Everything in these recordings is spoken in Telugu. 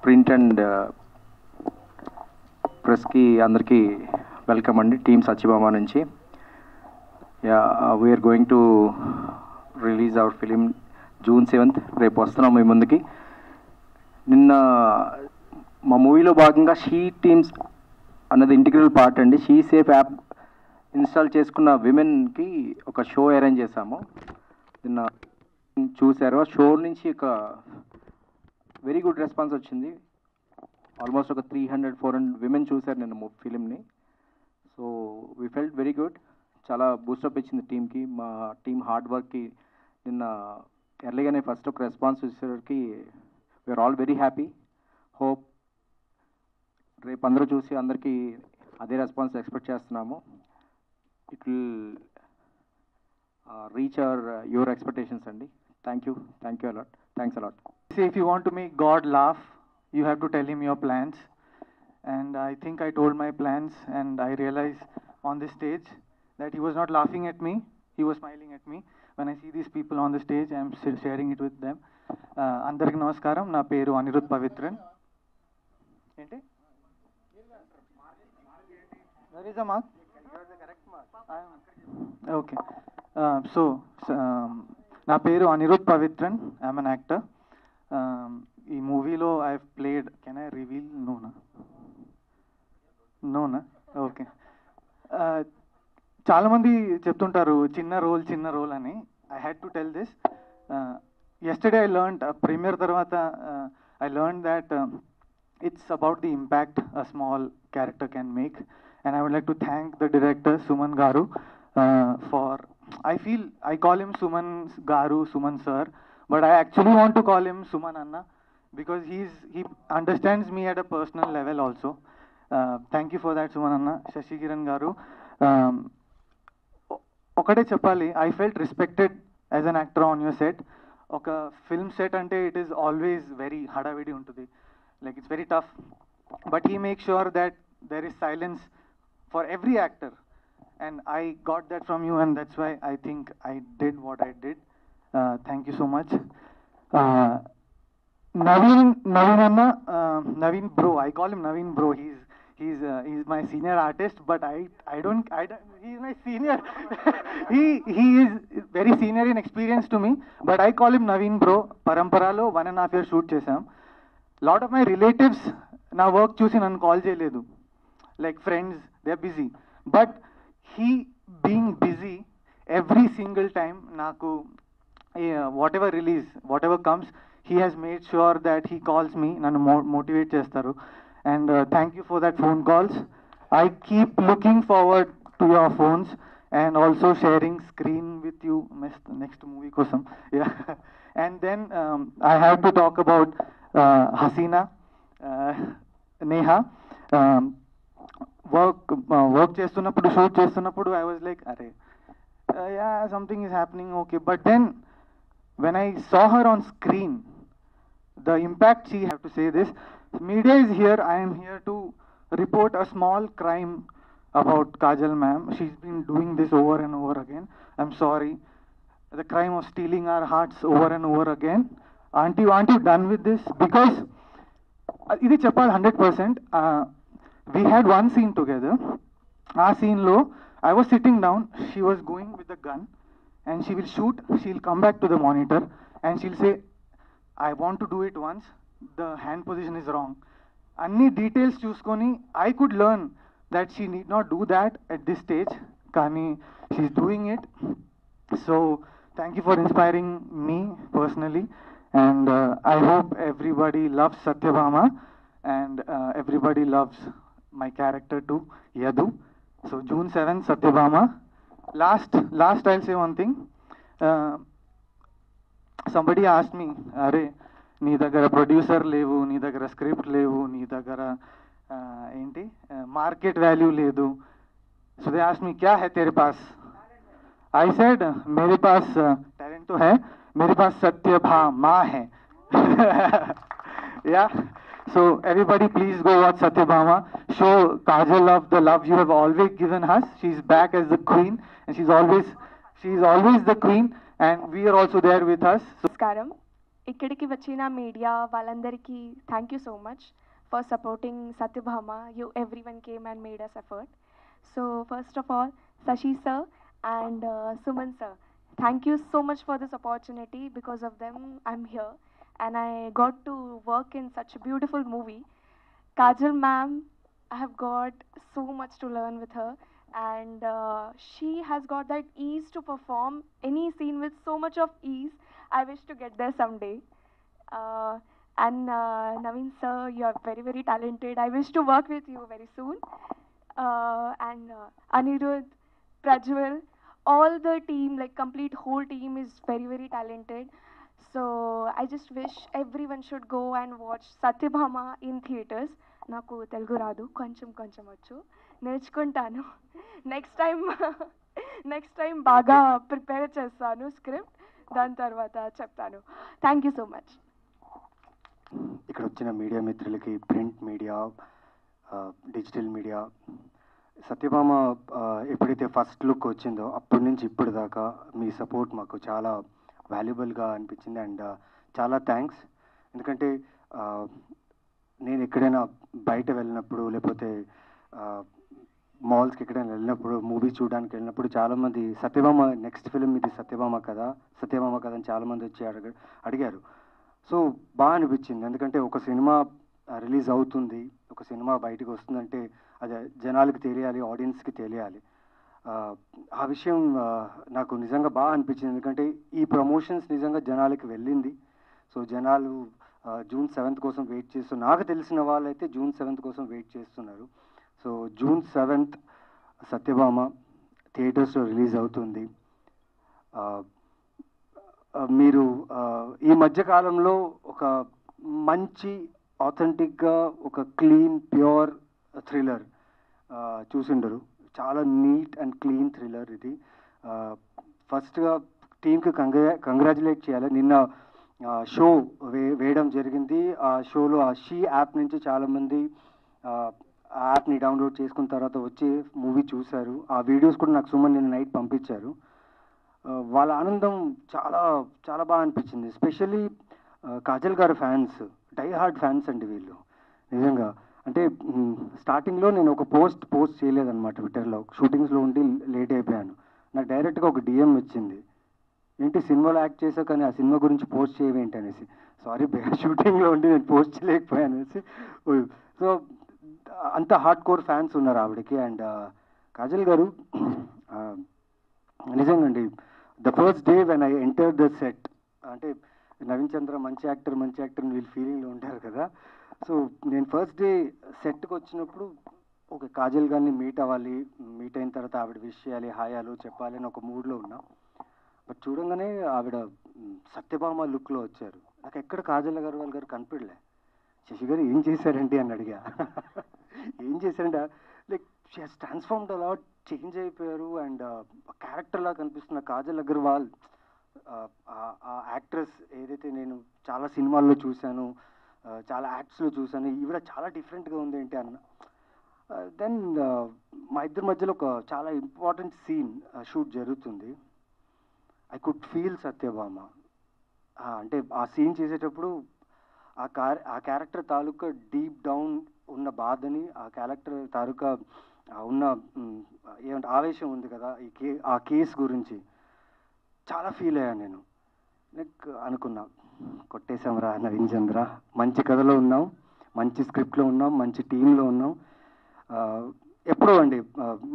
ప్రింట్ అండ్ ప్రెస్కి అందరికీ వెల్కమ్ అండి. టీమ్ సత్యభామ నుంచి. We are going to release our film June 7th. రేపు వస్తున్నాం మీ ముందుకి. నిన్న మా మూవీలో భాగంగా షీ టీమ్స్ అన్నది ఇంటిగ్రల్ పార్ట్ అండి. షీ సేఫ్ యాప్ ఇన్స్టాల్ చేసుకున్న విమెన్కి ఒక షో అరేంజ్ చేశాము. నిన్న చూశారు. షో నుంచి ఒక వెరీ గుడ్ రెస్పాన్స్ వచ్చింది. ఆల్మోస్ట్ ఒక 300-400 విమెన్ చూశారు నిన్న ఫిలింని. So we felt very good. చాలా బూస్టప్ ఇచ్చింది టీమ్కి. మా టీమ్ హార్డ్ వర్క్కి నిన్న ఎర్లీగానే ఫస్ట్ ఒక రెస్పాన్స్ వచ్చేసరికి we're all very happy. Hope రేపు అందరూ చూసి అందరికీ అదే రెస్పాన్స్ ఎక్స్పెక్ట్ చేస్తున్నాము. It will reach your expectations అండి. Thank you a lot. Thanks a lot. See, if you want to make God laugh, you have to tell him your plans. And I think I told my plans, and I realized on this stage that he was not laughing at me, he was smiling at me. When I see these people on the stage, I am still sharing it with them. Andariki namaskaram, na peru Anirudh Pavitran. Enti? Where is the mark? Yours is the correct mark. Okay. Na peru Anirudh Pavitran. I am an actor. ఈ మూవీలో I played, can I reveal? నోనా? ఓకే. చాలామంది చెప్తుంటారు చిన్న రోల్ అని. I had to tell this. Yesterday I learned, premiere తర్వాత I learn that it's about the impact a small character can make. And I would like to thank the director Suman గారు for, I call him Suman Garu, Suman sir, but I actually want to call him Suman Anna because he understands me at a personal level also. Thank you for that, Suman Anna. Shashi Kiran Garu, okade cheppali, I felt respected as an actor on your set. Oka film set ante it is always very hadavidi untudi, like it's very tough, but he makes sure that there is silence for every actor. And I got that from you, and that's why I think I did what I did. Thank you so much. Naveen Anna, Naveen bro. I call him Naveen bro. He's my senior artist, but he's my senior. he is very senior in experience to me, but I call him Naveen bro. Paramparalo 1.5 year shoot chesam. Lot of my relatives na work chusi nannu call cheyaledu. Like friends, they're busy. But he being busy every single time naku whatever release, whatever comes, he has made sure that he calls me, nannu motivate chestaru. And thank you for that phone calls. I keep looking forward to your phones and also sharing screen with you next movie kosam. Yeah. And then I have to talk about Hasina, Neha. Work చేస్తున్నప్పుడు, షూట్ చేస్తున్నప్పుడు ఐ వాజ్ లైక్ అరే yeah something is happening, okay. But then when I saw her on screen, the impact she have to say this, media is here, I am here to report a small crime about Kajal ma'am. She's been doing this over and over again. I'm sorry. The crime of stealing our hearts over and over again. Aren't you done with this? Because ఇది చెప్పాలి 100%. We had one scene together. Our scene low, I was sitting down, she was going with the gun and she will shoot, she'll come back to the monitor and she'll say, I want to do it once, the hand position is wrong. Anni details chuskoni I could learn that she need not do that at this stage, kani she's doing it. So thank you for inspiring me personally, and I hope everybody loves Satyabhama and everybody loves my character too, Yadu. So June 7th, Satyabhama. Last I'll say one thing. Somebody asked me, "Are nee dagara producer levu, nee dagara script levu, nee dagara enti market value ledu." So they asked me, "Kya hai tere paas?" I said, "Mere paas talent to hai, mere paas Satyabhama hai." Yeah. So everybody please go watch Satyabhama. Show Kajal the love you have always given us. She's back as the queen, and she's always the queen, and we are also there with us. So Namaskaram. ఇక్కడికి వచ్చిన మీడియా వాళ్ళందరికీ thank you so much for supporting Satyabhama. You everyone came and made us effort. So first of all Sashi sir and Suman sir, thank you so much for this opportunity. Because of them I'm here and I got to work in such a beautiful movie. Kajal ma'am, I have got so much to learn with her, and she has got that ease to perform any scene with so much of ease. I wish to get there someday. Uh, and Naveen sir, you are very, very talented. I wish to work with you very soon. And Anirudh, Prajwal, all the team, like complete whole team is very, very talented. So I just wish everyone should go and watch Satyabhama in theaters. నాకు తెలుగు రాదు, కొంచెం కొంచెం వచ్చు, నేర్చుకుంటాను. నెక్స్ట్ టైం బాగా ప్రిపేర్ చేస్తాను స్క్రిప్ట్, దాని తర్వాత చెప్తాను. Thank you so much. ఇక్కడ వచ్చిన మీడియా మిత్రులకి, print media, digital media, Satyabhama ఎప్పుడైతే ఫస్ట్ లుక్ వచ్చిందో అప్పటి నుంచి ఇప్పటి దాకా మీ సపోర్ట్ మాకు చాలా వాల్యుబుల్గా అనిపించింది. అండ్ చాలా థ్యాంక్స్. ఎందుకంటే నేను ఎక్కడైనా బయట వెళ్ళినప్పుడు, లేకపోతే మాల్స్కి ఎక్కడైనా వెళ్ళినప్పుడు, మూవీ చూడడానికి వెళ్ళినప్పుడు చాలామంది సత్యభామ నెక్స్ట్ ఫిలిం ఇది సత్యభామ కదా అని చాలామంది వచ్చి అడిగారు. సో బాగా అనిపించింది. ఎందుకంటే ఒక సినిమా రిలీజ్ అవుతుంది, ఒక సినిమా బయటకు వస్తుందంటే అది జనాలకి తెలియాలి, ఆడియన్స్కి తెలియాలి. ఆ విషయం నాకు నిజంగా బాగా అనిపించింది. ఎందుకంటే ఈ ప్రమోషన్స్ నిజంగా జనాలకి వెళ్ళింది. సో జనాలు June 7th కోసం వెయిట్ చేస్తున్నారు. నాకు తెలిసిన వాళ్ళైతే June 7th కోసం వెయిట్ చేస్తున్నారు. సో June 7th సత్యభామ థియేటర్స్లో రిలీజ్ అవుతుంది. మీరు ఈ మధ్యకాలంలో ఒక మంచి ఆథెంటిక్గా ఒక క్లీన్ ప్యూర్ థ్రిల్లర్ చూసిండరు. చాలా నీట్ అండ్ క్లీన్ థ్రిల్లర్ ఇది. ఫస్ట్గా టీంకి కంగ్రాచులేట్ చేయాలి. నిన్న షో వేయడం జరిగింది. ఆ షోలో ఆ షీ యాప్ నుంచి చాలామంది ఆ యాప్ని డౌన్లోడ్ చేసుకున్న తర్వాత వచ్చి మూవీ చూశారు. ఆ వీడియోస్ కూడా నాకు సుమన్ నిన్న నైట్ పంపించారు. వాళ్ళ ఆనందం చాలా చాలా బాగా అనిపించింది. ఎస్పెషల్లీ కాజల్ గారి ఫ్యాన్స్, డై హార్డ్ ఫ్యాన్స్ అండి వీళ్ళు. నిజంగా అంటే స్టార్టింగ్లో నేను ఒక పోస్ట్ చేయలేదన్నమాట ట్విట్టర్లో. షూటింగ్స్లో ఉండి లేట్ అయిపోయాను. నాకు డైరెక్ట్గా ఒక డిఎం వచ్చింది, ఏంటి సినిమాలో యాక్ట్ చేసా కానీ ఆ సినిమా గురించి పోస్ట్ చేయవేంటి అనేసి. సారీ షూటింగ్లో ఉండి నేను పోస్ట్ చేయలేకపోయాను అనేసి. సో అంత హార్డ్ కోర్ ఫ్యాన్స్ ఉన్నారు ఆవిడకి. అండ్ కాజల్ గారు నిజంగా అండి, the first day when I enter the set, అంటే నవీన్ చంద్ర మంచి యాక్టర్ వీళ్ళు ఫీలింగ్లో ఉంటారు కదా. సో నేను ఫస్ట్ డే సెట్కి వచ్చినప్పుడు ఒక కాజల్ గారిని మీట్ అవ్వాలి, మీట్ అయిన తర్వాత ఆవిడ విష్ చేయాలి, హాయాలు చెప్పాలి అని ఒక మూడ్లో ఉన్నా. బట్ చూడంగానే ఆవిడ సత్యభామ లుక్లో వచ్చారు. నాకు ఎక్కడ కాజల్ అగర్వాల్ గారు కనిపించలే. శశి గారు ఏం చేశారండి అని అడిగా. ఏం చేశారంటే like she has transformed a lot, change అయిపోయారు. అండ్ క్యారెక్టర్లా కనిపిస్తున్న కాజల్ అగర్వాల్, ఆ యాక్ట్రెస్ ఏదైతే నేను చాలా సినిమాల్లో చూశాను, చాలా యాక్ట్స్లో చూశాను, ఈవిడ చాలా డిఫరెంట్గా ఉంది ఏంటి అన్న. దెన్ మా ఇద్దరి మధ్యలో ఒక చాలా ఇంపార్టెంట్ సీన్ షూట్ జరుగుతుంది. I could feel Satyabhama. అంటే ఆ సీన్ చేసేటప్పుడు ఆ క్యారెక్టర్ తాలూకా డీప్ డౌన్ ఉన్న బాధని, ఆ క్యారెక్టర్ తాలూకా ఉన్న ఏమంటే ఆవేశం ఉంది కదా ఆ కేసు గురించి చాలా ఫీల్ అయ్యాను నేను. నాకు అనుకున్నా, కొట్టేశాంరా నవీన్ చంద్ర, మంచి కథలో ఉన్నాం, మంచి స్క్రిప్ట్లో ఉన్నాం, మంచి టీంలో ఉన్నాం. ఎప్పుడో అండి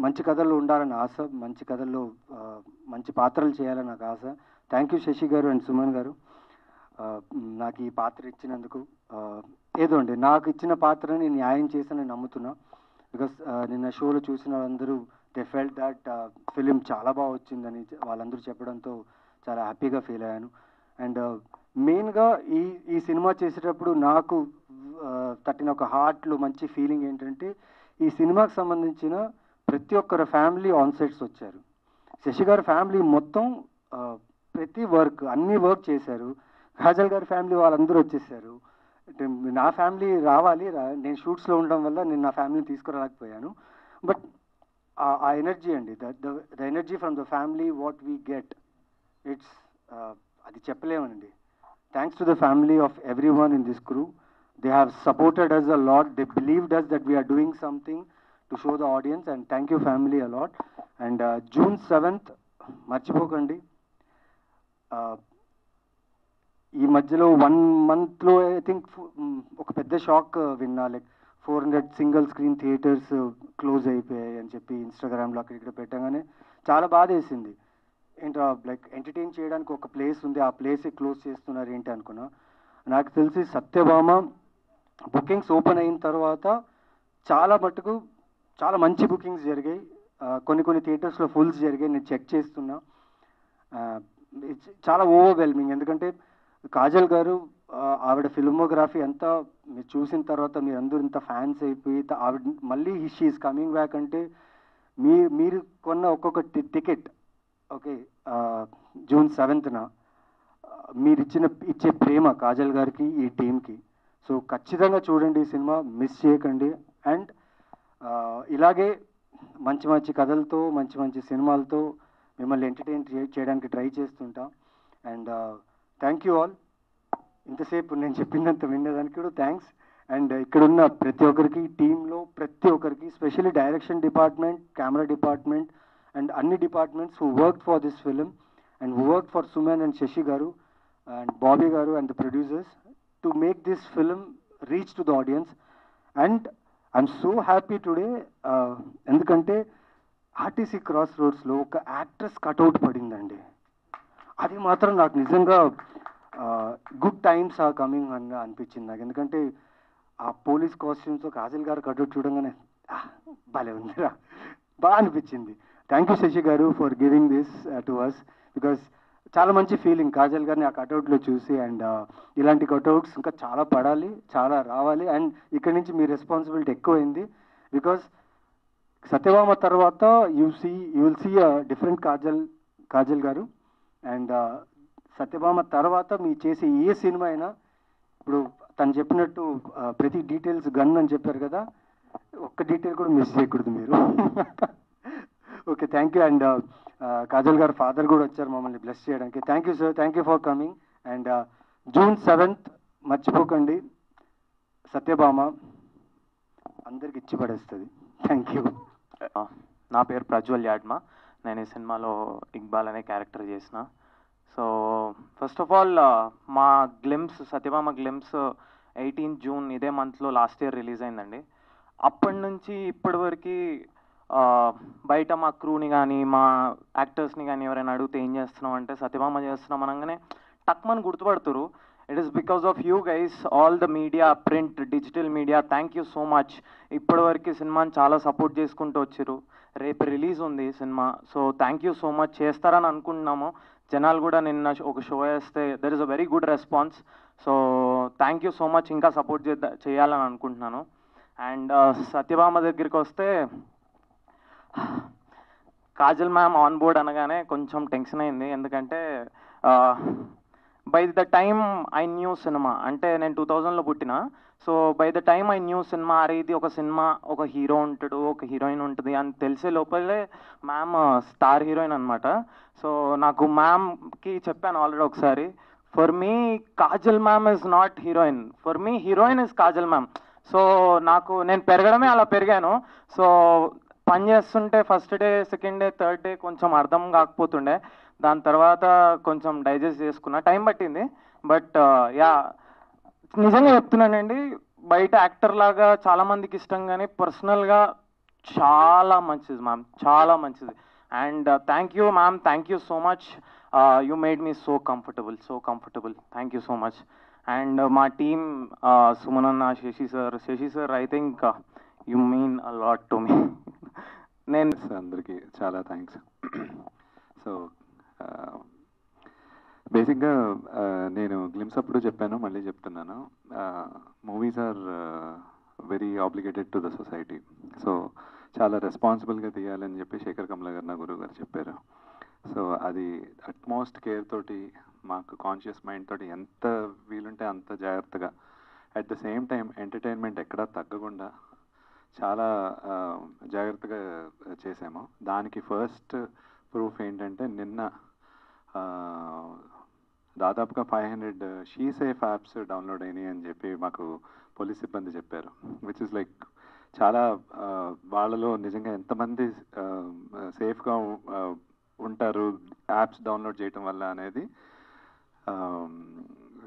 మంచి కథల్లో ఉండాలని ఆశ, మంచి కథల్లో మంచి పాత్రలు చేయాలని నాకు ఆశ. థ్యాంక్ యూ శశి గారు అండ్ సుమన్ గారు నాకు ఈ పాత్ర ఇచ్చినందుకు. ఏదో అండి నాకు ఇచ్చిన పాత్రని న్యాయం చేశానని నమ్ముతున్నా. బికాస్ నిన్న షోలో చూసిన వాళ్ళందరూ దే ఫెల్ట్ దట్ ఫిలిం చాలా బాగా వచ్చిందని వాళ్ళందరూ చెప్పడంతో చాలా హ్యాపీగా ఫీల్ అయ్యాను. అండ్ మెయిన్గా ఈ సినిమా చేసేటప్పుడు నాకు తట్టిన ఒక హార్ట్లో మంచి ఫీలింగ్ ఏంటంటే, ఈ సినిమాకి సంబంధించిన ప్రతి ఒక్కరి ఫ్యామిలీ ఆన్ సెట్స్ వచ్చారు. శశి గారి ఫ్యామిలీ మొత్తం ప్రతి అన్ని వర్క్ చేశారు. కాజల్ గారి ఫ్యామిలీ వాళ్ళందరూ వచ్చేసారు. నా ఫ్యామిలీ రావాలి, నేను షూట్స్లో ఉండడం వల్ల నేను నా ఫ్యామిలీని తీసుకురాలేకపోయాను. బట్ ఆ ఎనర్జీ అండి, the energy from the family what we get, it's అది చెప్పలేమనండి. Thanks to the family of every one in this crew. They have supported us a lot. They believed us that we are doing something to show the audience, and thank you family a lot. And June 7th, మర్చిపోకండి. ఈ మధ్యలో 1 monthలో ఐ థింక్ ఒక పెద్ద షాక్ విన్నా, like 400 single screen theatres close అయిపోయాయి అని చెప్పి ఇన్స్టాగ్రామ్లో అక్కడ ఇక్కడ పెట్టగానే చాలా బాధ వేసింది. ఏంటో లైక్ ఎంటర్టైన్ చేయడానికి ఒక ప్లేస్ ఉంది, ఆ ప్లేసే క్లోజ్ చేస్తున్నారు ఏంటి అనుకున్నా. నాకు తెలిసి సత్యభామ బుకింగ్స్ ఓపెన్ అయిన తర్వాత చాలా మటుకు చాలా మంచి బుకింగ్స్ జరిగాయి. కొన్ని థియేటర్స్లో ఫుల్స్ జరిగాయి, నేను చెక్ చేస్తున్నా. చాలా ఓవర్వెల్మింగ్, ఎందుకంటే కాజల్ గారు ఆవిడ ఫిల్మోగ్రఫీ అంతా మీరు చూసిన తర్వాత మీరు అందరూ ఇంత ఫ్యాన్స్ అయిపోయి ఆవిడ మళ్ళీ షీ ఈజ్ కమింగ్ బ్యాక్ అంటే మీరు కొన్న ఒక్కొక్క టికెట్ ఓకే June 7th మీరు ఇచ్చే ప్రేమ కాజల్ గారికి ఈ టీంకి. సో ఖచ్చితంగా చూడండి ఈ సినిమా, మిస్ చేయకండి. అండ్ ఇలాగే మంచి మంచి కథలతో మంచి మంచి సినిమాలతో మిమ్మల్ని ఎంటర్టైన్ చేయడానికి ట్రై చేస్తుంటాం. And thank you all. ఇంతసేపు నేను చెప్పినంత విన్నదానికి కూడా థ్యాంక్స్. అండ్ ఇక్కడున్న ప్రతి ఒక్కరికి, టీంలో ప్రతి ఒక్కరికి, specially direction department, camera department and అన్ని departments who work for this film and who worked for Suman and Shashi Garu and Bobby Garu and the producers to make this film reach to the audience. And I'm so happy today ఎందుకంటే ఆర్టీసీ క్రాస్ రోడ్స్లో ఒక యాక్ట్రెస్ కట్అవుట్ పడిందండి. అది మాత్రం నాకు నిజంగా గుడ్ టైమ్స్ ఆర్ కమింగ్ అని అనిపించింది నాకు. ఎందుకంటే ఆ పోలీస్ కాస్ట్యూమ్స్తో కాజల్ గారు కట్అవుట్ చూడంగానే భలే ఉందిరా, బాగా అనిపించింది. Thank you Shashi garu for giving this to us, because చాలా మంచి ఫీలింగ్ కాజల్ గారిని ఆ కట్అవుట్లో చూసి. అండ్ ఇలాంటి కట్అవుట్స్ ఇంకా చాలా పడాలి, చాలా రావాలి. అండ్ ఇక్కడి నుంచి మీ రెస్పాన్సిబిలిటీ ఎక్కువైంది, బికాస్ సత్యభామ తర్వాత you will see a different Kajal garu. And Satyabhama తర్వాత మీ చేసే ఏ సినిమా అయినా, ఇప్పుడు తను చెప్పినట్టు ప్రతి డీటెయిల్స్ గన్ అని చెప్పారు కదా, ఒక్క డీటెయిల్ కూడా మిస్ చేయకూడదు మీరు. Okay, thank you. And Kajal గారు ఫాదర్ కూడా వచ్చారు మమ్మల్ని బ్లెస్ చేయడానికి. Thank you sir, thank you for coming. And June 7th మర్చిపోకండి, సత్యభామ అందరికి ఇచ్చి పడేస్తుంది. Thank you. నా పేరు ప్రజ్వల్ యాడ్మా. నేను ఈ సినిమాలో ఇక్బాల్ అనే క్యారెక్టర్ చేసిన. సో ఫస్ట్ ఆఫ్ ఆల్ మా సత్యభామ గ్లిమ్స్ 18th June ఇదే మంత్లో లాస్ట్ ఇయర్ రిలీజ్ అయిందండి. అప్పటి నుంచి ఇప్పటి వరకు బయట మా క్రూని కానీ మా యాక్టర్స్ని కానీ ఎవరైనా అడిగితే ఏం చేస్తున్నాం అంటే సత్యభామ చేస్తున్నాం అనగానే టక్మని గుర్తుపడుతురు. It is because of you guys, all the media, print, digital media. Thank you so much. ఇప్పటివరకు సినిమాని చాలా సపోర్ట్ చేసుకుంటూ వచ్చారు. రేపు రిలీజ్ ఉంది cinema, so thank you so much. చేస్తారని అనుకుంటున్నాము. జనాలు కూడా నిన్న ఒక షో వేస్తే there is a very good response. So thank you so much. ఇంకా సపోర్ట్ చేయాలని అనుకుంటున్నాను. అండ్ సత్యభామ దగ్గరికి వస్తే కాజల్ మ్యామ్ ఆన్ బోర్డ్ అనగానే కొంచెం టెన్షన్ అయింది. ఎందుకంటే by the time I knew cinema, అంటే నేను 2000లో పుట్టిన. So by the time I knew cinema, అరే ఇది ఒక సినిమా, ఒక హీరో ఉంటాడు, ఒక హీరోయిన్ ఉంటుంది అని తెలిసే లోపలే మ్యామ్ స్టార్ హీరోయిన్ అనమాట. సో నాకు మ్యామ్కి చెప్పాను ఆల్రెడీ ఒకసారి, for me Kajal ma'am is not heroine, for me heroine is Kajal ma'am. So నేను పెరగడమే అలా పెరిగాను. సో పని చేస్తుంటే first day, second day, third day కొంచెం అర్థం కాకపోతుండే. దాని తర్వాత కొంచెం డైజెస్ట్ చేసుకున్నా, టైం పట్టింది. బట్ యా, నిజంగా చెప్తున్నానండి, బయట యాక్టర్ లాగా చాలామందికి ఇష్టం, కానీ పర్సనల్గా చాలా మంచిది మ్యామ్, చాలా మంచిది. And thank you ma'am, thank you so much. You made me so comfortable. Thank you so much. And మా టీమ్ సుమన్ అన్న, Shashi sir, I think you mean a lot to me. నేను అందరికీ చాలా థ్యాంక్స్. సో బేసిక్గా నేను గ్లిమ్స్ అప్పుడు చెప్పాను, మళ్ళీ చెప్తున్నాను, movies are very obligated to the society. So చాలా రెస్పాన్సిబుల్గా తీయాలని చెప్పి శేఖర్ కమల గారు, నా గురువు గారు చెప్పారు. సో అది అట్మోస్ట్ కేర్ తోటి, మాకు కాన్షియస్ మైండ్ తోటి ఎంత వీలుంటే అంత జాగ్రత్తగా, at the same time entertainment ఎక్కడా తగ్గకుండా చాలా జాగ్రత్తగా చేసాము. దానికి ఫస్ట్ ప్రూఫ్ ఏంటంటే నిన్న దాదాపుగా 500 షీ సేఫ్ యాప్స్ డౌన్లోడ్ అయినాయి అని చెప్పి మాకు పోలీస్ సిబ్బంది చెప్పారు, విచ్ ఇస్ లైక్ చాలా వాళ్ళలో నిజంగా ఎంతమంది సేఫ్గా ఉంటారు యాప్స్ డౌన్లోడ్ చేయటం వల్ల అనేది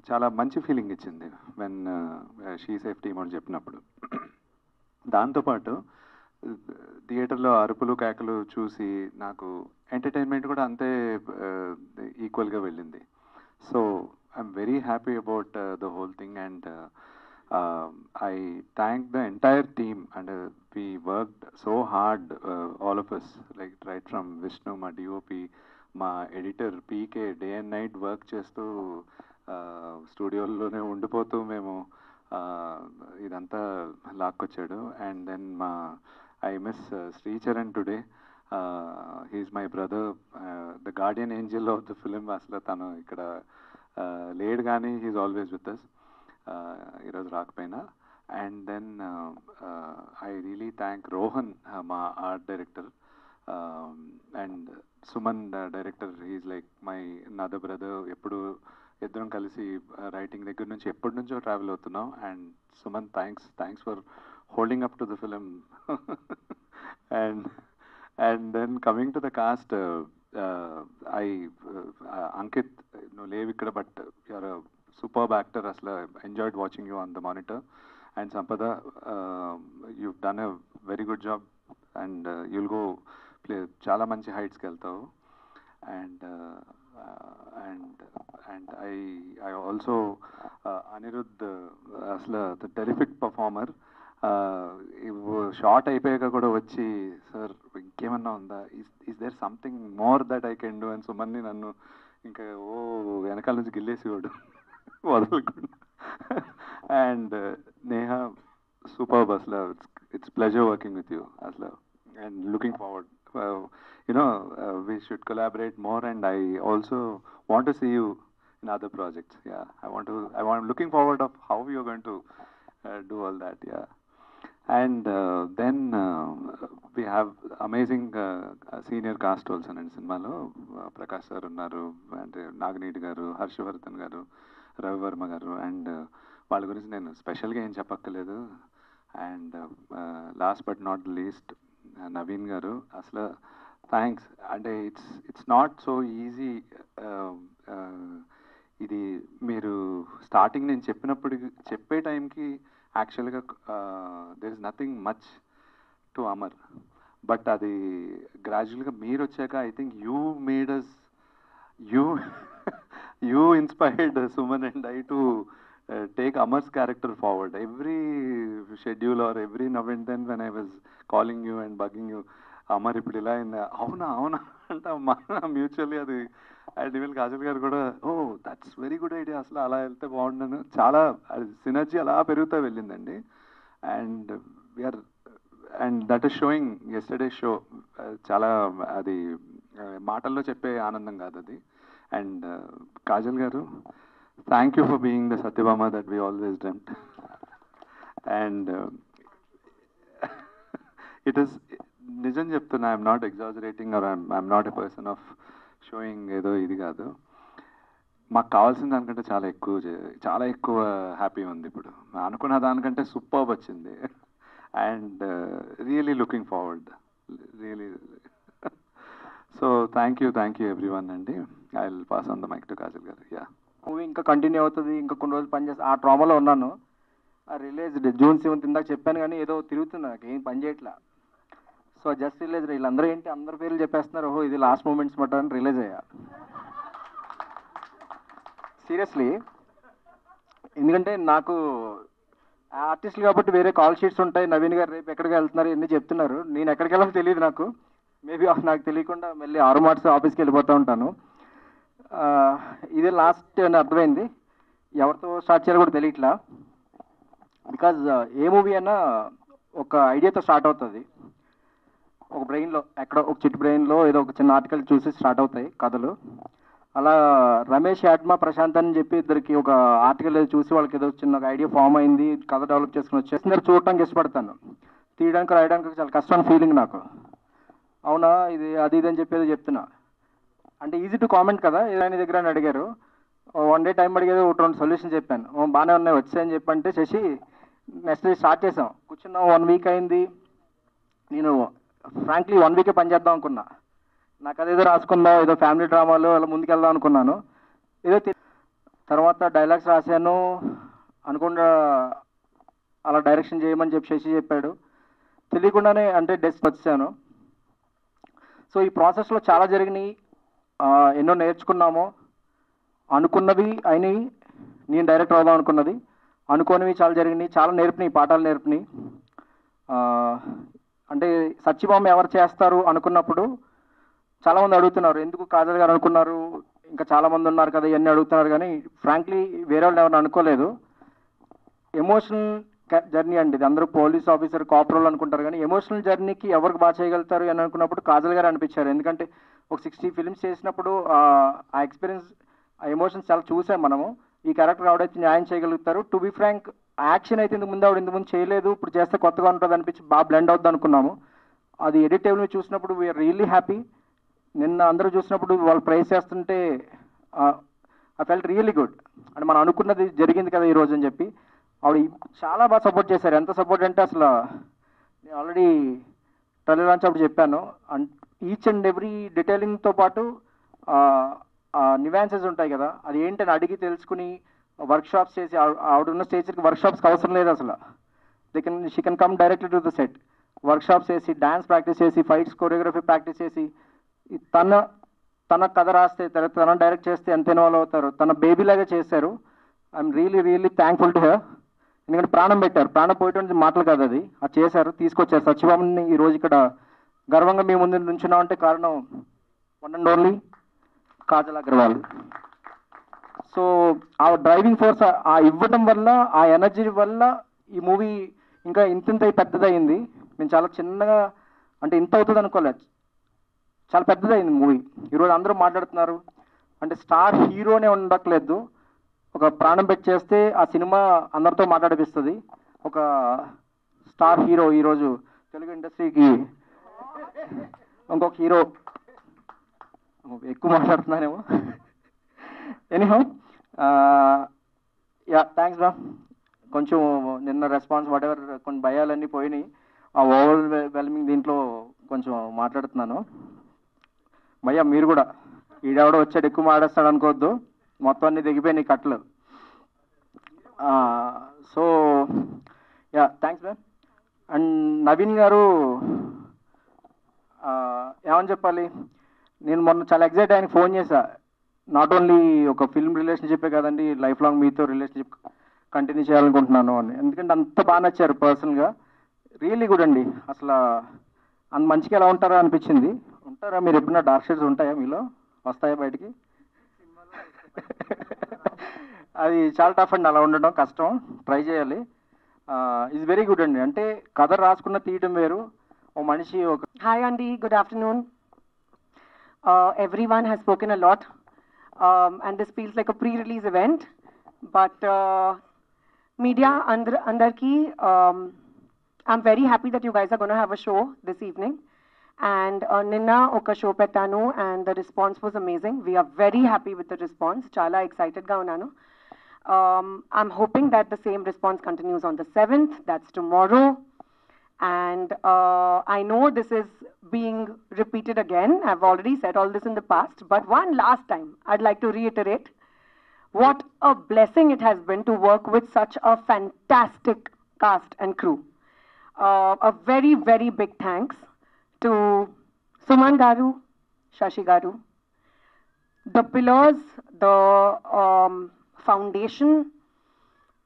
చాలా మంచి ఫీలింగ్ ఇచ్చింది వెన్ షీ సేఫ్ టీమ్ అని చెప్పినప్పుడు. దాంతోపాటు థియేటర్లో అరుపులు కేకలు చూసి నాకు ఎంటర్టైన్మెంట్ కూడా అంతే ఈక్వల్గా వెళ్ళింది. So I'm very happy about the whole thing and I thank the entire team and we worked so hard, all of us, like right from Vishnu, my DOP, my editor PK, day and night work చేస్తూ స్టూడియోలోనే ఉండిపోతూ మేము ఇదంతా లాక్కొచ్చాడు. And then I miss Sricharan today, he is my brother, the guardian angel of the film. అసలు తను ఇక్కడ లేడు కానీ హీఈస్ ఆల్వేస్ విత్ అస్, ఈరోజు రాకపోయినా. And then I really thank Rohan, మా art director, and Suman director, he is like my another brother. ఎప్పుడు ఇద్దరం కలిసి రైటింగ్ దగ్గర నుంచి ఎప్పటి నుంచో ట్రావెల్ అవుతున్నాం. And Suman, thanks for holding up to the film. And then coming to the cast, Ankit, నువ్వు లేవు ఇక్కడ, but you're superb actor. Asla enjoyed watching you on the monitor. And Sampada, you've done a very good job and you'll go play chala manchi heights ki veltavu. And I also Anirudh, asla the terrific performer. Shot అయిపోయాక కూడా వచ్చి సార్ ఇంకేమన్నా ఉందా, is there something more that I can do అని సుమన్ని నన్ను ఇంకా వెనకాల నుంచి గిల్లేసేవాడు వదలకుండా. అండ్ నేహ సూపర్బ్ అసలు, it's pleasure working with you అసలు. And looking forward, we should collaborate more, and I also want to see you in other projects. Yeah, I'm looking forward of how you're going to do all that. Yeah. And then we have amazing senior cast also in సినిమాలో. ప్రకాష్ సార్ ఉన్నారు, అంటే నాగనీటి గారు, హర్షవర్ధన్ గారు, రవివర్మ గారు. అండ్ వాళ్ళ గురించి నేను స్పెషల్గా ఏం చెప్పక్కర్లేదు. And last but not least Naveen గారు, అసలు థ్యాంక్స్. అంటే ఇట్స్ నాట్ సో ఈజీ. ఇది మీరు స్టార్టింగ్ నేను చెప్పే టైంకి యాక్చువల్గా there is nothing much to Amar, but అది గ్రాడ్యువల్గా మీరు వచ్చాక I think you made us, you inspired Suman and I to take Amar's character forward. Every schedule or every now and then when I was calling you and bugging you, Amar ఇప్పుడు ఇలా అవునా అంటే మ్యూచువల్లీ అది. అండ్ ఈవెన్ కాజల్ గారు కూడా, oh that's very good idea, అసలు అలా వెళ్తే బాగుండను. చాలా సినర్జీ అలా పెరుగుతూ వెళ్ళిందండి. And we're and that is showing yesterday show. చాలా అది మాటల్లో చెప్పే ఆనందం కాదు అది. And Kajal garu, thank you for being the Satyabhama that we always dreamt. And it is nijam cheptuna, I'm not exaggerating or I'm not a person of showing edo idi kaadu. మాకు కావాల్సిన దానికంటే చాలా ఎక్కువ హ్యాపీ ఉంది ఇప్పుడు. అనుకున్న దానికంటే సూపర్బ్ వచ్చింది. And really looking forward, really. So thank you everyone అండి. I will pass on the mic to Kajal garu. Yeah, movie ఇంకా కంటిన్యూ అవుతుంది, ఇంకా కొన్ని రోజులు పనిచేస్తా. ఆ ట్రామాలో ఉన్నాను. రిలీజ్డ్ June 7th ఇందాక చెప్పాను, కానీ ఏదో తిరుగుతున్నా, నాకు ఏం పని చేయట్లా. So just release. వీళ్ళందరూ ఏంటి అందరి పేర్లు చెప్పేస్తున్నారు, ఓహో ఇది లాస్ట్ మూమెంట్స్ మాట అని రిలీజ్ అయ్యా. సీరియస్లీ, ఎందుకంటే నాకు ఆర్టిస్టులు కాబట్టి వేరే కాల్ షీట్స్ ఉంటాయి. నవీన్ గారు రేపు ఎక్కడికి వెళ్తున్నారు ఎన్ని చెప్తున్నారు, నేను ఎక్కడికి వెళ్ళాలో తెలియదు నాకు. మేబీ నాకు తెలియకుండా మళ్ళీ 6 మార్చ్ ఆఫీస్కి వెళ్ళిపోతూ ఉంటాను. ఇదే లాస్ట్ అని అర్థమైంది. ఎవరితో స్టార్ట్ చేయాలో కూడా తెలియట్లా. బికాజ్ ఏ మూవీ అయినా ఒక ఐడియాతో స్టార్ట్ అవుతుంది. ఒక బ్రెయిన్లో ఎక్కడో ఒక చిట్ బ్రెయిన్లో ఏదో ఒక చిన్న ఆర్టికల్ చూసి స్టార్ట్ అవుతాయి కథలు. అలా రమేష్ యాడ్మా ప్రశాంత్ అని చెప్పి ఇద్దరికి ఒక ఆర్టికల్ ఏదో చూసి వాళ్ళకి ఏదో చిన్న ఐడియా ఫామ్ అయింది, కథ డెవలప్ చేసుకుని వచ్చేసి చూడటానికి ఇష్టపడతాను. తీయడానికి రాయడానికి చాలా కష్టమైన ఫీలింగ్ నాకు. అవునా ఇది అది ఇది అని చెప్పేదో చెప్తున్నా. అంటే ఈజీ టు కామెంట్ కదా, ఏదైనా దగ్గర అని అడిగారు. వన్ డే టైం అడిగేది ఒకటి రెండు సొల్యూషన్ చెప్పాను. బాగానే ఉన్నాయి వచ్చాయని చెప్పంటే శశి నెక్స్ట్ డే స్టార్ట్ చేసాం. కూర్చున్నాం 1 వీక్ అయింది. నేను ఫ్రాంక్లీ 1 వీకే పనిచేద్దాం అనుకున్నా. నాకు అదేదో రాసుకుందాం, ఏదో ఫ్యామిలీ డ్రామాలు అలా ముందుకెళ్దాం అనుకున్నాను. ఏదో తర్వాత డైలాగ్స్ రాశాను అనుకుండా అలా డైరెక్షన్ చేయమని చెప్పి శశి చెప్పాడు. తెలియకుండానే అంటే డెస్క్ వచ్చాను. సో ఈ ప్రాసెస్లో చాలా జరిగినాయి, ఎన్నో నేర్చుకున్నాము. అనుకున్నవి అయినాయి, నేను డైరెక్టర్ అవుదాం అనుకున్నది. అనుకోనివి చాలా జరిగినాయి, చాలా నేర్పినాయి, పాఠాలు నేర్పినాయి. అంటే సత్యభామ ఎవరు చేస్తారు అనుకున్నప్పుడు చాలామంది అడుగుతున్నారు, ఎందుకు కాజల్ గారు అనుకున్నారు, ఇంకా చాలామంది ఉన్నారు కదా ఇవన్నీ అడుగుతున్నారు. కానీ ఫ్రాంక్లీ వేరే వాళ్ళు ఎవరిని అనుకోలేదు. ఎమోషనల్ జర్నీ అండి ఇది. అందరూ పోలీస్ ఆఫీసర్ కాప్ రోల్ అనుకుంటారు, కానీ ఎమోషనల్ జర్నీకి ఎవరికి బాగా చేయగలుగుతారు అని అనుకున్నప్పుడు కాజల్ గారు అనిపించారు. ఎందుకంటే ఒక 60 ఫిల్మ్స్ చేసినప్పుడు ఆ ఎక్స్పీరియన్స్, ఆ ఎమోషన్స్ చాలా చూసాం మనము. ఈ క్యారెక్టర్ ఆవిడైతే న్యాయం చేయగలుగుతారు. టు బి ఫ్రాంక్, యాక్షన్ అయితే ఇంతకు ముందు ఆవిడ ఇంతకుముందు చేయలేదు, ఇప్పుడు చేస్తే కొత్తగా ఉంటుంది అనిపించి బాగా బ్లెండ్ అవుద్ది అనుకున్నాము. అది ఎడిట్ టేబుల్ మీద చూసినప్పుడు వీఆర్ రియల్లీ హ్యాపీ. నిన్న అందరూ చూసినప్పుడు వాళ్ళు ప్రైజ్ చేస్తుంటే ఐ ఫెల్ట్ రియల్లీ గుడ్. అంటే మనం అనుకున్నది జరిగింది కదా ఈరోజు అని చెప్పి ఆవిడ చాలా బాగా సపోర్ట్ చేశారు. ఎంత సపోర్ట్ అంటే అసలు నేను ఆల్రెడీ ట్రైలర్ లాంచ్ అప్పుడు చెప్పాను. అండ్ ఈచ్ అండ్ ఎవ్రీ డీటెయిలింగ్తో పాటు నివాన్సెస్ ఉంటాయి కదా, అది ఏంటని అడిగి తెలుసుకుని వర్క్షాప్స్ చేసి, ఆవిడ ఉన్న స్టేజ్కి వర్క్షాప్స్కి అవసరం లేదు అసలు. She can come directly to the set. Workshops చేసి, డ్యాన్స్ ప్రాక్టీస్ చేసి, ఫైట్స్ కొరియోగ్రఫీ ప్రాక్టీస్ చేసి, తన కథ రాస్తే, తన డైరెక్ట్ చేస్తే ఎంత ఇన్వాల్వ్ అవుతారు. తన బేబీ లాగా చేశారు. I'm really thankful to her. ఎందుకంటే ప్రాణం పెట్టారు, ప్రాణం పోయేటువంటి మాటలు కాదు అది చేశారు, తీసుకొచ్చారు. సత్యభామని ఈరోజు ఇక్కడ గర్వంగా మీ ముందు నుంచున్నామంటే కారణం one and only Kajal Agarwal. So ఆ డ్రైవింగ్ ఫోర్స్ ఆ ఇవ్వడం వల్ల, ఆ ఎనర్జీ వల్ల ఈ మూవీ ఇంకా ఇంత పెద్దదయింది. మేము చాలా చిన్నగా, అంటే ఇంత అవుతుంది అనుకోలేదు, చాలా పెద్దదయింది మూవీ. ఈరోజు అందరూ మాట్లాడుతున్నారు అంటే స్టార్ హీరోనే ఉండట్లేదు, ఒక ప్రాణం పెట్టి చేస్తే ఆ సినిమా అందరితో మాట్లాడిపిస్తుంది. ఒక స్టార్ హీరో ఈరోజు తెలుగు ఇండస్ట్రీకి ఇంకొక హీరో. ఎక్కువ మాట్లాడుతున్నానేమో. ఎనీహౌ యా, థ్యాంక్స్ రా. కొంచెం నిన్న రెస్పాన్స్ వాట్ ఎవర్ కొన్ని భయాలన్నీ పోయినాయి. ఆ ఓవర్ వెల్మింగ్ దీంట్లో కొంచెం మాట్లాడుతున్నాను. భయ్యా మీరు కూడా ఈడెవడో వచ్చాడు ఎక్కువ మాట్లాడేస్తాడు అనుకోవద్దు, మొత్తం అన్ని దిగిపోయినాయి కట్టలు. So yeah, thanks ma'am. And Naveen గారు ఏమని చెప్పాలి, నేను మొన్న చాలా ఎగ్జైట్ ఆయనకి ఫోన్ చేశా. నాట్ ఓన్లీ ఒక ఫిల్మ్ రిలేషన్షిప్పే కదండి, లైఫ్ లాంగ్ మీతో రిలేషన్షిప్ కంటిన్యూ చేయాలనుకుంటున్నాను అని. ఎందుకంటే అంత బాగా నచ్చారు పర్సనల్గా, రియల్లీ గుడ్ అండి. అసలు అంత మంచిగా ఎలా ఉంటారా అనిపించింది. ఉంటారా మీరు ఎప్పుడన్నా డార్క్ షేడ్స్ ఉంటాయా మీలో, వస్తాయా బయటికి? అది చాలా టఫ్ అండి, అలా ఉండడం కష్టం, ట్రై చేయాలి. ఈజ్ వెరీ గుడ్ అండి. అంటే కథ రాసుకున్న తీయటం వేరు, ఓ మనిషి ఒక. Hi Andy, good afternoon. Everyone has spoken a lot, and this feels like a pre-release event. But media andarki, I'm very happy that you guys are going to have a show this evening. And Ninna oka show pettanu, and the response was amazing. We are very happy with the response. Chala excited ga unnanu. I'm hoping that the same response continues on the 7th. That's tomorrow. And I know this is being repeated again. I've already said all this in the past, but one last time, I'd like to reiterate what a blessing it has been to work with such a fantastic cast and crew. A very, very big thanks to Suman Garu, Shashi Garu, the pillars, the foundation,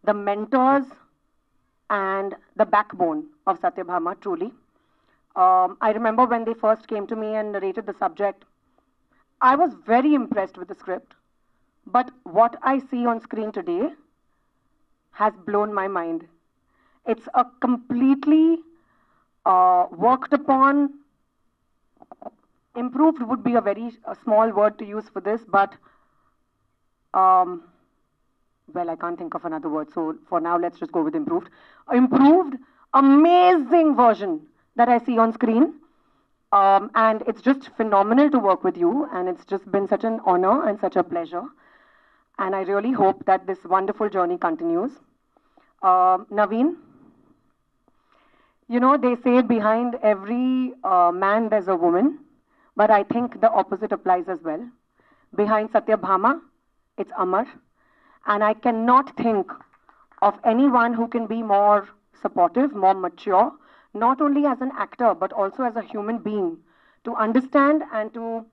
the mentors, and the backbone of Satyabhama, truly. I remember when they first came to me and narrated the subject, I was very impressed with the script. But what I see on screen today has blown my mind. It's a completely worked upon, improved would be a very small word to use for this, but well, I can't think of another word, so for now let's just go with improved. Improved, amazing version that I see on screen, and it's just phenomenal to work with you, and it's just been such an honor and such a pleasure. and I really hope that this wonderful journey continues. Naveen, you know, they say behind every man there's a woman, but I think the opposite applies as well. Behind Satyabhama, it's Amar, and I cannot think of anyone who can be more supportive, more mature, not only as an actor, but also as a human being, to understand and to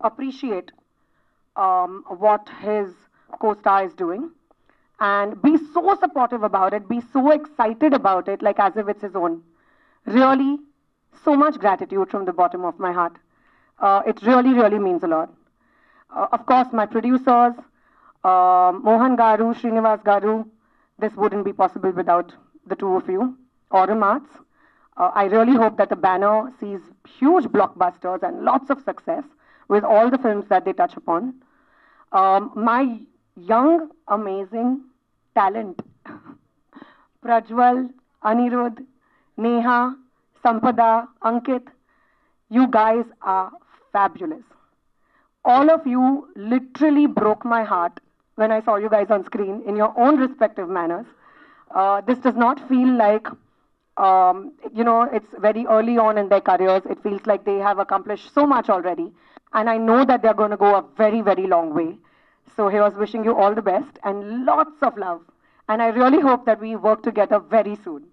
appreciate what his co-star is doing, and be so supportive about it, be so excited about it, like as if it's his own. Really, so much gratitude from the bottom of my heart. It really, really means a lot. Of course, my producers, Mohan Garu, Srinivas Garu, this wouldn't be possible without the two of you. Aurum Arts. I really hope that the banner sees huge blockbusters and lots of success with all the films that they touch upon. My young, amazing talent, Prajwal, Anirudh, Neha, Sampada, Ankit, you guys are fabulous. All of you literally broke my heart when I saw you guys on screen in your own respective manners. This does not feel like, you know, it's very early on in their careers. It feels like they have accomplished so much already. And I know that they're going to go a very, very long way. So here's wishing you all the best and lots of love. And I really hope that we work together very soon.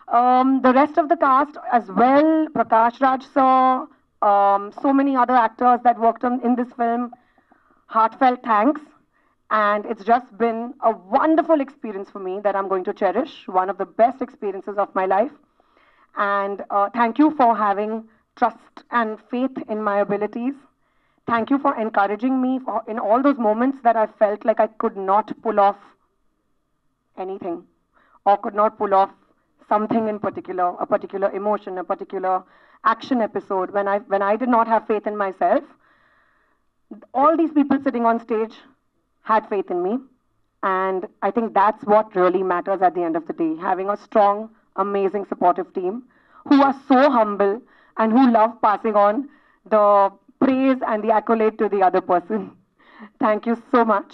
The rest of the cast as well, Prakash Raj sir, so many other actors that worked in this film, heartfelt thanks. And it's just been a wonderful experience for me that I'm going to cherish, one of the best experiences of my life. And thank you for having trust and faith in my abilities. Thank you for encouraging me in all those moments that I felt like I could not pull off anything or could not pull off something in particular, a particular emotion, a particular action episode. When I did not have faith in myself, all these people sitting on stage had faith in me. And I think that's what really matters at the end of the day, having a strong, amazing, supportive team who are so humble and who love passing on the praise and the accolade to the other person. Thank you so much.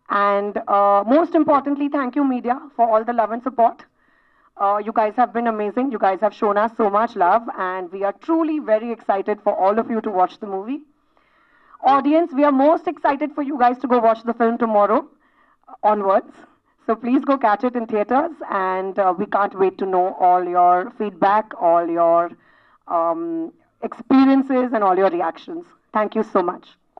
And most importantly, thank you, media, for all the love and support. You guys have been amazing. You guys have shown us so much love, and we are truly very excited for all of you to watch the movie. Audience, we are most excited for you guys to go watch the film tomorrow onwards. So please go catch it in theaters, and we can't wait to know all your feedback, all your experiences, and all your reactions. Thank you so much.